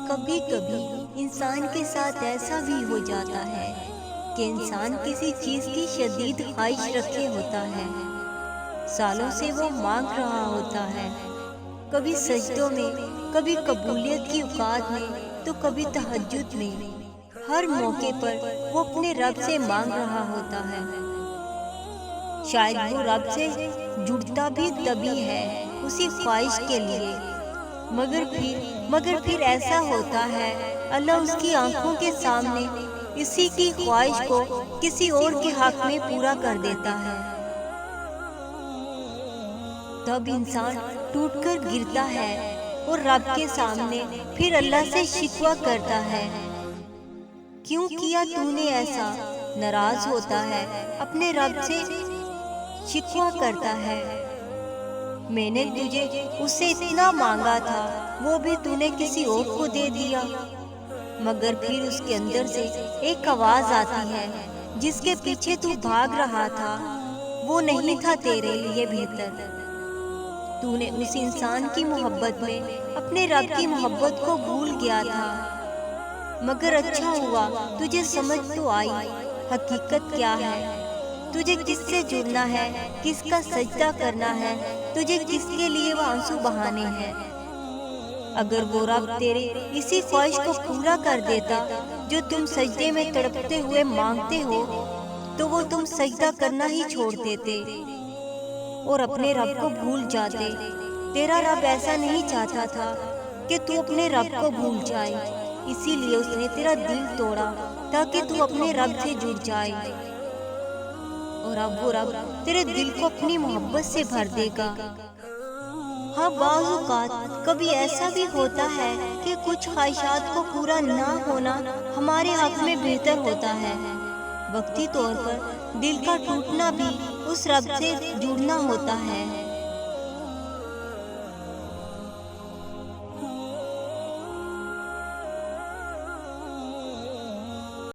کبھی کبھی انسان کے ساتھ ایسا بھی ہو جاتا ہے کہ انسان کسی چیز کی شدید خواہش رکھے ہوتا ہے، سالوں سے وہ مانگ رہا ہوتا ہے، کبھی سجدوں میں، کبھی قبولیت کی اوقات میں، تو کبھی تہجد میں۔ ہر موقع پر وہ اپنے رب سے مانگ رہا ہوتا ہے۔ شاید وہ رب سے جڑتا بھی تبھی ہے اسی خواہش کے لیے، مگر پھر ایسا ہوتا ہے اللہ اس کی آنکھوں کے سامنے اسی کی خواہش کو کسی اور کے حق میں پورا کر دیتا ہے۔ تب انسان ٹوٹ کر گرتا ہے اور رب کے سامنے پھر اللہ سے شکوہ کرتا ہے، کیوں کیا تو نے ایسا؟ ناراض ہوتا ہے، اپنے رب سے شکوہ کرتا ہے، میں نے تجھے اس سے اتنا مانگا تھا، وہ بھی تو نے کسی اور کو دے دیا۔ مگر پھر اس کے اندر سے ایک آواز آتی ہے، جس کے پیچھے تو بھاگ رہا تھا وہ نہیں تھا تیرے لیے بہتر۔ تو نے اس انسان کی محبت میں اپنے رب کی محبت کو بھول گیا تھا، مگر اچھا ہوا تجھے سمجھ تو آئی حقیقت کیا ہے، تجھے کس سے جڑنا ہے، کس کا سجدہ کرنا ہے، تجھے کس کے لیے وہ آنسو بہانے ہیں۔ اگر وہ رب تیرے اسی خواہش کو پورا کر دیتا جو تم سجدے میں تڑپتے ہوئے مانگتے ہو، تو وہ تم سجدہ کرنا ہی چھوڑ دیتے اور اپنے رب کو بھول جاتے۔ تیرا رب ایسا نہیں چاہتا تھا کہ تو اپنے رب کو بھول جائے، اسی لیے اس نے تیرا دل توڑا تاکہ تو اپنے رب سے جڑ جائے، اور اب وہ رب تیرے دل کو اپنی محبت سے بھر دے گا۔ ہاں، بعض اوقات کبھی ایسا بھی ہوتا ہے کہ کچھ خواہشات کو پورا نہ ہونا ہمارے حق میں بہتر ہوتا ہے۔ وقتی طور پر دل کا ٹوٹنا بھی اس رب سے جڑنا ہوتا ہے۔